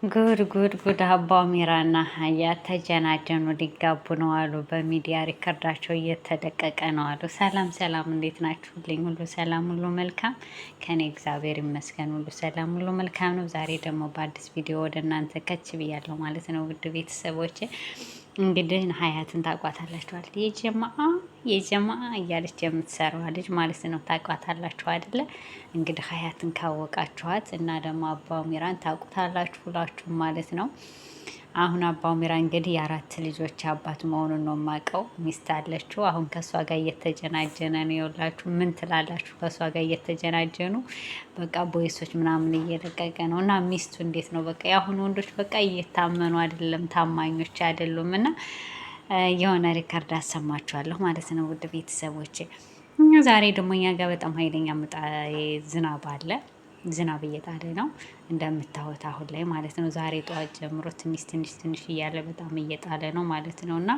ጉድ ጉድ ጉድ! አባው ሚራና ሀያት ተጀናጀኑ ሊጋቡ ነው አሉ። በሚዲያ ሪከርዳቸው እየተለቀቀ ነው አሉ። ሰላም ሰላም፣ እንዴት ናችሁልኝ? ሁሉ ሰላም፣ ሁሉ መልካም ከኔ እግዚአብሔር ይመስገን፣ ሁሉ ሰላም፣ ሁሉ መልካም ነው። ዛሬ ደግሞ በአዲስ ቪዲዮ ወደ እናንተ ከች ብያለሁ ማለት ነው። ውድ ቤተሰቦች እንግዲህ ሀያትን ታቋታላችኋል። የጀማአ እያለች የምትሰራዋ ልጅ ማለት ነው። ታቋታላችሁ አይደለ? እንግዲህ ሀያትን ካወቃችኋት እና ደግሞ አባው ሚራን ታውቁታላችሁ ሁላችሁም ማለት ነው። አሁን አባው ሚራ እንግዲህ የአራት ልጆች አባት መሆኑን ነው የማውቀው። ሚስት አለችው። አሁን ከእሷ ጋር እየተጀናጀነ ነው። የውላችሁ ምን ትላላችሁ? ከእሷ ጋር እየተጀናጀኑ በቃ ቦይሶች ምናምን እየለቀቀ ነው። እና ሚስቱ እንዴት ነው? በቃ የአሁኑ ወንዶች በቃ እየታመኑ አይደለም፣ ታማኞች አይደሉም። እና የሆነ ሪከርድ አሰማችኋለሁ ማለት ነው ውድ ቤተሰቦች። ዛሬ ደግሞ እኛ ጋር በጣም ኃይለኛ ዝናብ አለ። ዝናብ እየጣለ ነው እንደምታዩት አሁን ላይ ማለት ነው። ዛሬ ጠዋት ጀምሮ ትንሽ እያለ በጣም እየጣለ ነው ማለት ነው። እና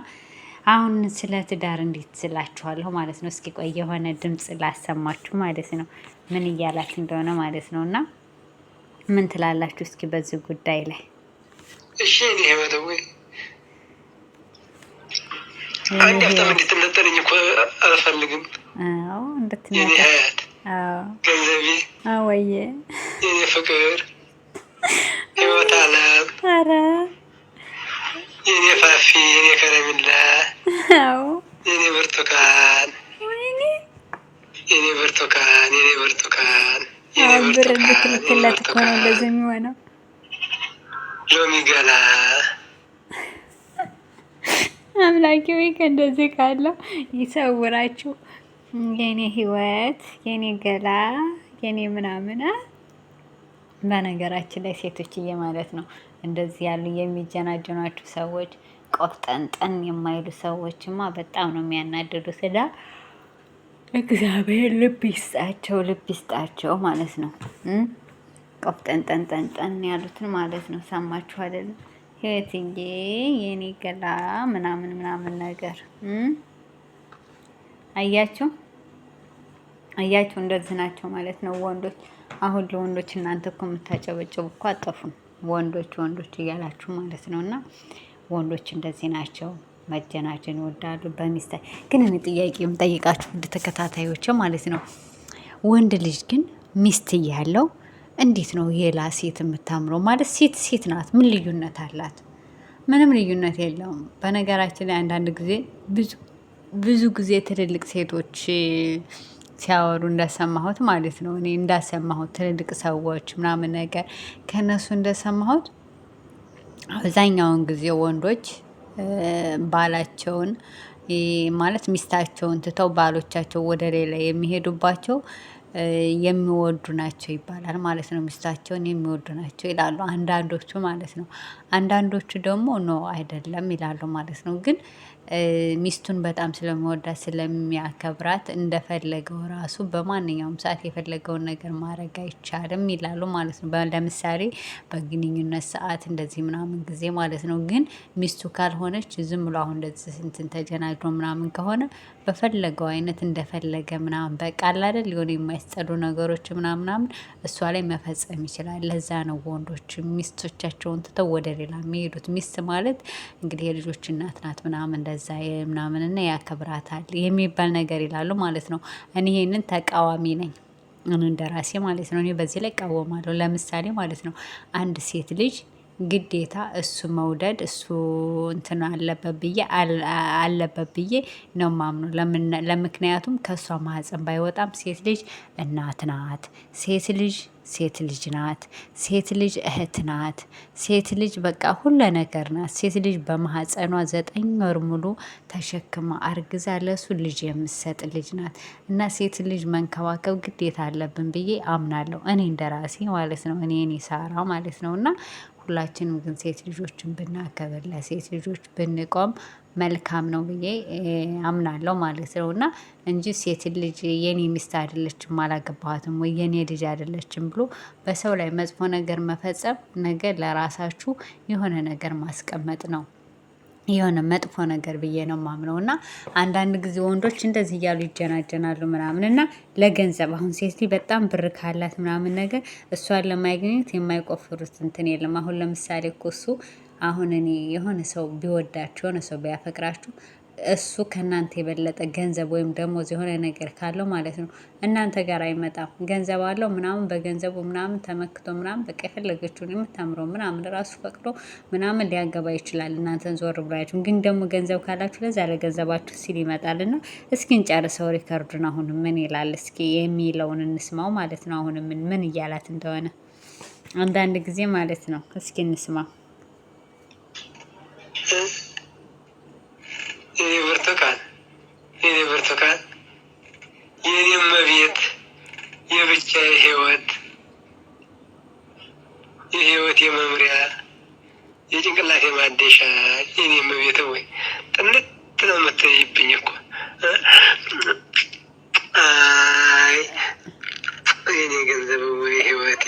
አሁን ስለ ትዳር እንዴት ስላችኋለሁ ማለት ነው። እስኪ ቆይ የሆነ ድምፅ ላሰማችሁ ማለት ነው፣ ምን እያላት እንደሆነ ማለት ነው። እና ምን ትላላችሁ እስኪ በዚህ ጉዳይ ላይ? እሺ እኔ ወይ አንድ አፍታም እንድትነጠልኝ እኮ አልፈልግም። አዎ እንድትነጠል ገንዘቤ ወየ የኔ ፍቅር ህይወት አለም የኔ ፋፊ የኔ ከረሚላ የኔ ብርቱካን የኔ ብርቱካን የኔ ብርቱካን የኔ ብርቱካን እንደዚህ የሚሆነው ሎሚ ገላ አምላኪ ወይ ከእንደዚህ ካለው ይሰውራችሁ። የኔ ህይወት የኔ ገላ የኔ ምናምን። በነገራችን ላይ ሴቶችዬ ማለት ነው እንደዚህ ያሉ የሚጀናጀኗችሁ ሰዎች፣ ቆፍጠንጠን የማይሉ ሰዎችማ በጣም ነው የሚያናድዱት። ስዳ እግዚአብሔር ልብ ይስጣቸው ማለት ነው። ቆፍጠንጠንጠንጠን ያሉትን ማለት ነው። ሰማችሁ አይደለም? ህይወትዬ የኔ ገላ ምናምን ነገር አያችሁ እንደዚህ ናቸው ማለት ነው ወንዶች። አሁን ለወንዶች እናንተ እኮ የምታጨበጭቡ እኮ አጠፉም ወንዶች እያላችሁ ማለት ነው። እና ወንዶች እንደዚህ ናቸው፣ መጀናጀን ይወዳሉ በሚስት። ግን እኔ ጥያቄ የምጠይቃችሁ ውድ ተከታታዮች ማለት ነው፣ ወንድ ልጅ ግን ሚስት እያለው እንዴት ነው ሌላ ሴት የምታምረው? ማለት ሴት ናት፣ ምን ልዩነት አላት? ምንም ልዩነት የለውም። በነገራችን ላይ አንዳንድ ጊዜ ብዙ ጊዜ ትልልቅ ሴቶች ሲያወሩ እንደሰማሁት ማለት ነው፣ እኔ እንዳሰማሁት ትልልቅ ሰዎች ምናምን ነገር ከነሱ እንደሰማሁት አብዛኛውን ጊዜ ወንዶች ባላቸውን ማለት ሚስታቸውን ትተው ባሎቻቸው ወደ ሌላ የሚሄዱባቸው የሚወዱ ናቸው ይባላል ማለት ነው። ሚስታቸውን የሚወዱ ናቸው ይላሉ አንዳንዶቹ ማለት ነው። አንዳንዶቹ ደግሞ ኖ አይደለም ይላሉ ማለት ነው። ግን ሚስቱን በጣም ስለሚወዳት ስለሚያከብራት እንደፈለገው ራሱ በማንኛውም ሰዓት የፈለገውን ነገር ማድረግ አይቻልም ይላሉ ማለት ነው። ለምሳሌ በግንኙነት ሰዓት እንደዚህ ምናምን ጊዜ ማለት ነው። ግን ሚስቱ ካልሆነች ዝም ብሎ አሁን እንደዚህ እንትን ተጀናጅሮ ምናምን ከሆነ በፈለገው አይነት እንደፈለገ ምናምን በቃ አይደል ሊሆን የማይስጠሉ ነገሮች ምናምን እሷ ላይ መፈጸም ይችላል። ለዛ ነው ወንዶች ሚስቶቻቸውን ትተው ወደ ሌላ የሚሄዱት። ሚስት ማለት እንግዲህ የልጆች እናት ናት ምናምን እንደዛ ምናምን እና ያከብራታል የሚባል ነገር ይላሉ ማለት ነው። እኔ ይሄንን ተቃዋሚ ነኝ እንደራሴ ማለት ነው። እኔ በዚህ ላይ እቃወማለሁ። ለምሳሌ ማለት ነው አንድ ሴት ልጅ ግዴታ እሱ መውደድ እሱ እንትን አለበት ብዬ ነው ማምነው። ለምክንያቱም ከእሷ ማህፀን ባይወጣም ሴት ልጅ እናት ናት። ሴት ልጅ ናት። ሴት ልጅ እህት ናት። ሴት ልጅ በቃ ሁሉ ነገር ናት። ሴት ልጅ በማህፀኗ 9 ወር ሙሉ ተሸክማ አርግዛ ለሱ ልጅ የምትሰጥ ልጅ ናት። እና ሴት ልጅ መንከባከብ ግዴታ አለብን ብዬ አምናለሁ። እኔ እንደራሴ ማለት ነው። እኔ ሳራ ማለት ነው። እና ሁላችንም ግን ሴት ልጆችን ብናከብር ለሴት ልጆች ብንቆም መልካም ነው ብዬ አምናለሁ ማለት ነው። እና እንጂ ሴት ልጅ የኔ ሚስት አይደለችም አላገባኋትም ወይ የኔ ልጅ አይደለችም ብሎ በሰው ላይ መጥፎ ነገር መፈጸም ነገር ለራሳችሁ የሆነ ነገር ማስቀመጥ ነው። የሆነ መጥፎ ነገር ብዬ ነው ማምነው። እና አንዳንድ ጊዜ ወንዶች እንደዚህ እያሉ ይጀናጀናሉ ምናምን እና ለገንዘብ አሁን ሴት ልጅ በጣም ብር ካላት ምናምን ነገር እሷን ለማግኘት የማይቆፍሩት እንትን የለም። አሁን ለምሳሌ እኮ እሱ አሁን እኔ የሆነ ሰው ቢወዳችሁ የሆነ ሰው ቢያፈቅራችሁ እሱ ከእናንተ የበለጠ ገንዘብ ወይም ደሞዝ የሆነ ነገር ካለው ማለት ነው እናንተ ጋር አይመጣም። ገንዘብ አለው ምናምን በገንዘቡ ምናምን ተመክቶ ምናምን በቃ የፈለገችውን የምታምረው ምናምን ራሱ ፈቅዶ ምናምን ሊያገባ ይችላል። እናንተን ዞር ብላችሁ ግን ደግሞ ገንዘብ ካላችሁ ለዛ ለገንዘባችሁ ሲል ይመጣል። እና እስኪ እንጨርሰው ሪከርዱን። አሁን ምን ይላል እስኪ የሚለውን እንስማው ማለት ነው። አሁን ምን እያላት እንደሆነ አንዳንድ ጊዜ ማለት ነው። እስኪ እንስማው። የኔ ብርቱካን የኔ ብርቱካን የኔ እመቤት የብቻዬ ህይወት የህይወት የመምሪያ የጭንቅላት የማደሻ የኔ እመቤት ወይ ጥንት ነው የምትይብኝ እኮ አይ የኔ ገንዘብ ወይ ህይወቴ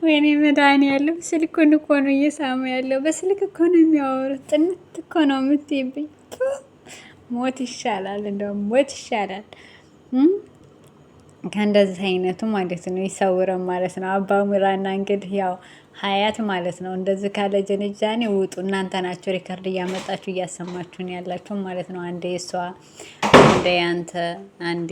ወይኔ መድኃኒዓለም ስልኩን እኮ ነው እየሳሙ ያለው። በስልክ እኮ ነው የሚያወሩት። ጥንት እኮ ነው የምትይብኝ። ሞት ይሻላል፣ እንደውም ሞት ይሻላል ከእንደዚህ አይነቱ ማለት ነው። ይሰውረን ማለት ነው። አባሙራና እንግዲህ ያው ሀያት ማለት ነው። እንደዚህ ካለ ጀንጃኔ ውጡ። እናንተ ናቸው ሪከርድ እያመጣችሁ እያሰማችሁን ያላችሁ ማለት ነው። አንዴ እሷ አንዴ አንተ አንዴ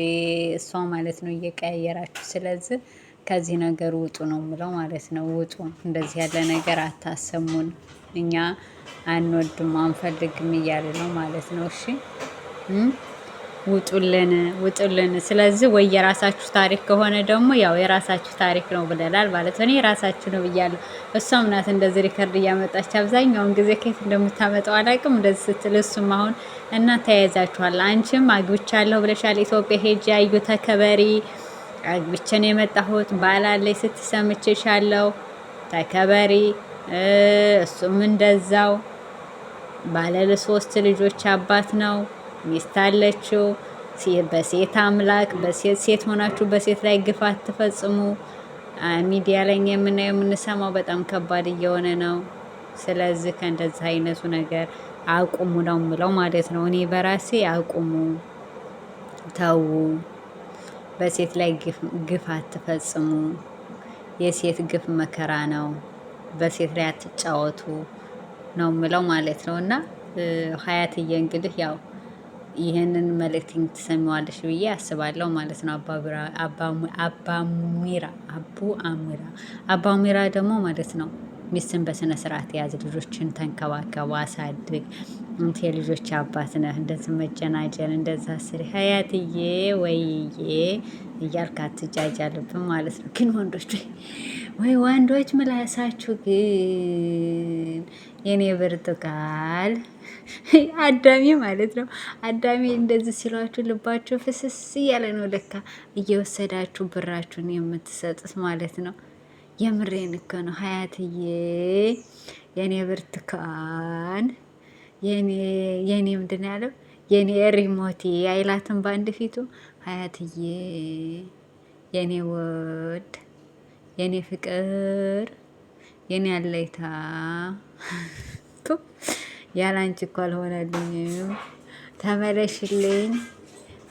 እሷ ማለት ነው እየቀያየራችሁ። ስለዚህ ከዚህ ነገር ውጡ ነው የምለው ማለት ነው። ውጡ፣ እንደዚህ ያለ ነገር አታሰሙን፣ እኛ አንወድም አንፈልግም እያለ ነው ማለት ነው። እሺ ውጡልን፣ ውጡልን። ስለዚህ ወይ የራሳችሁ ታሪክ ከሆነ ደግሞ ያው የራሳችሁ ታሪክ ነው ብለናል ማለት ነው። እኔ የራሳችሁ ነው ብያለሁ። እሷም ናት እንደዚህ ሪከርድ እያመጣች አብዛኛውን ጊዜ ከየት እንደምታመጣው አላውቅም። እንደዚህ ስትል እሱም አሁን እና ተያይዛችኋል። አንቺም አግብቻለሁ ብለሻል። ኢትዮጵያ ሄጄ አዩ ተከበሪ አግብቼ ነው የመጣሁት ባላለኝ ስትሰምችሻለሁ ተከበሪ። እሱም እንደዛው ባለ 3 ልጆች አባት ነው። ሚስት አለችው። በሴት አምላክ ሴት ሆናችሁ በሴት ላይ ግፍ አትፈጽሙ። ሚዲያ ላይ የምናየው የምንሰማው በጣም ከባድ እየሆነ ነው። ስለዚህ ከእንደዚህ አይነቱ ነገር አቁሙ ነው የምለው ማለት ነው። እኔ በራሴ አቁሙ፣ ተዉ፣ በሴት ላይ ግፍ አትፈጽሙ። የሴት ግፍ መከራ ነው። በሴት ላይ አትጫወቱ ነው የምለው ማለት ነው። እና ሀያትዬ እንግዲህ ያው ይህንን መልእክት ትሰሚዋለሽ ብዬ አስባለሁ ማለት ነው። አባሙራ ደግሞ ማለት ነው ሚስትን በስነ ስርዓት የያዝ፣ ልጆችን ተንከባከቡ፣ አሳድግ። እንት የልጆች አባት ነህ። እንደዚህ መጀናጀን እንደዛ ስሪ ሀያትዬ ወይዬ እያልክ አትጃጃልብን ማለት ነው። ግን ወንዶች ወይ ወንዶች ምላሳችሁ ግን የኔ ብርቱካን አዳሚ ማለት ነው። አዳሚ እንደዚህ ሲሏችሁ ልባችሁ ፍስስ እያለ ነው ለካ እየወሰዳችሁ ብራችሁን የምትሰጡት ማለት ነው። የምሬን እኮ ነው ሀያትዬ የኔ ብርቱካን የኔ ምንድን ያለው የኔ ሪሞቴ አይላትም በአንድ ፊቱ። ሀያትዬ የኔ ወድ የኔ ፍቅር የኔ አለይታ ያላንቺ እኮ አልሆነልኝም። ተመለሽልኝ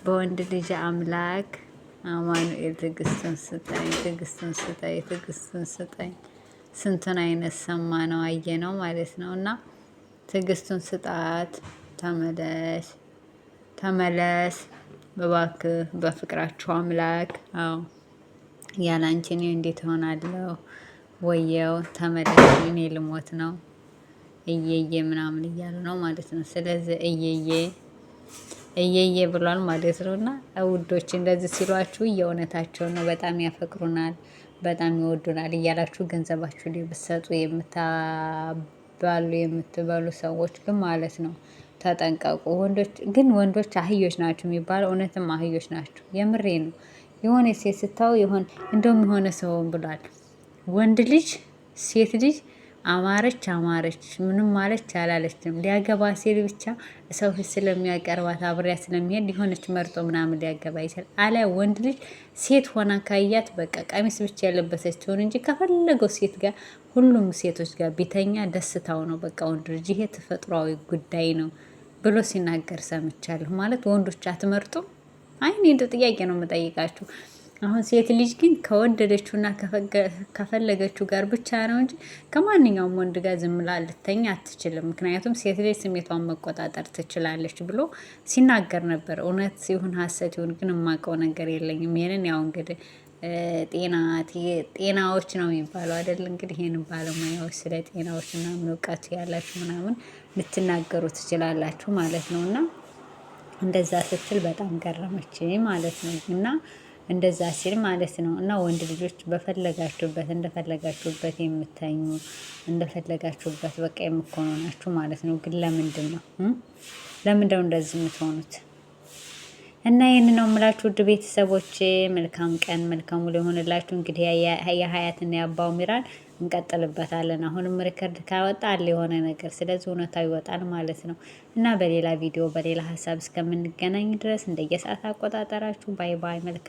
በወንድ ልጅ አምላክ አማኑኤል ትዕግስቱን ስጠኝ፣ ትዕግስቱን ስጠኝ፣ ትዕግስቱን ስጠኝ። ስንቱን አይነት ሰማ ነው አየ ነው ማለት ነው። እና ትዕግስቱን ስጣት። ተመለስ፣ ተመለስ በባክህ በፍቅራችሁ አምላክ። አዎ ያላንቺ እኔ እንዴት ሆናለሁ? ወየው ተመለስ፣ እኔ ልሞት ነው እየየ ምናምን እያሉ ነው ማለት ነው። ስለዚህ እየየ ብሏል ማለት ነው። እና ውዶች እንደዚህ ሲሏችሁ የእውነታቸው ነው። በጣም ያፈቅሩናል፣ በጣም ይወዱናል እያላችሁ ገንዘባችሁ ላይ ብትሰጡ የምትበሉ ሰዎች ግን ማለት ነው ተጠንቀቁ። ወንዶች አህዮች ናቸው የሚባለው እውነትም አህዮች ናቸው። የምሬ ነው። የሆነ ሴት ስታው እንደውም የሆነ ሰውን ብሏል ወንድ ልጅ ሴት ልጅ አማረች ምንም ማለች አላለችም። ሊያገባ ሲል ብቻ ሰው ፊት ስለሚያቀርባት አብሬያት ስለሚሄድ የሆነች መርጦ ምናምን ሊያገባ ይችላል። አሊያ ወንድ ልጅ ሴት ሆና ካያት በቃ ቀሚስ ብቻ ያለበሰች ትሆን እንጂ ከፈለገው ሴት ጋር ሁሉም ሴቶች ጋር ቢተኛ ደስታው ነው። በቃ ወንድ ልጅ ይሄ ተፈጥሯዊ ጉዳይ ነው ብሎ ሲናገር ሰምቻለሁ። ማለት ወንዶች አትመርጡም? አይ እኔ እንደ ጥያቄ ነው የምጠይቃችሁ። አሁን ሴት ልጅ ግን ከወደደችውና ከፈለገችው ጋር ብቻ ነው እንጂ ከማንኛውም ወንድ ጋር ዝም ብላ ልተኛ አትችልም። ምክንያቱም ሴት ልጅ ስሜቷን መቆጣጠር ትችላለች ብሎ ሲናገር ነበር። እውነት ይሁን ሀሰት ይሁን ግን የማውቀው ነገር የለኝም። ይሄንን ያው እንግዲህ ጤናዎች ነው የሚባለው አይደል? እንግዲህ ይህን ባለሙያዎች ስለ ጤናዎች ምናምን እውቀት ያላችሁ ምናምን ልትናገሩ ትችላላችሁ ማለት ነው። እና እንደዛ ስትል በጣም ገረመች ማለት ነው። እና እንደዛ ሲል ማለት ነው። እና ወንድ ልጆች በፈለጋችሁበት እንደፈለጋችሁበት የምታኙ እንደፈለጋችሁበት በቃ የምትሆኑ ናችሁ ማለት ነው። ግን ለምንድን ነው እንደዚህ የምትሆኑት? እና ይህን ነው የምላችሁ ውድ ቤተሰቦች። መልካም ቀን መልካም ውሎ የሆንላችሁ። እንግዲህ የሀያትና የአባው ሚራን እንቀጥልበታለን። አሁንም ሪከርድ ካወጣ አለ የሆነ ነገር፣ ስለዚህ እውነታው ይወጣል ማለት ነው። እና በሌላ ቪዲዮ በሌላ ሀሳብ እስከምንገናኝ ድረስ እንደየሰዓት አቆጣጠራችሁ ባይ ባይ። መልካም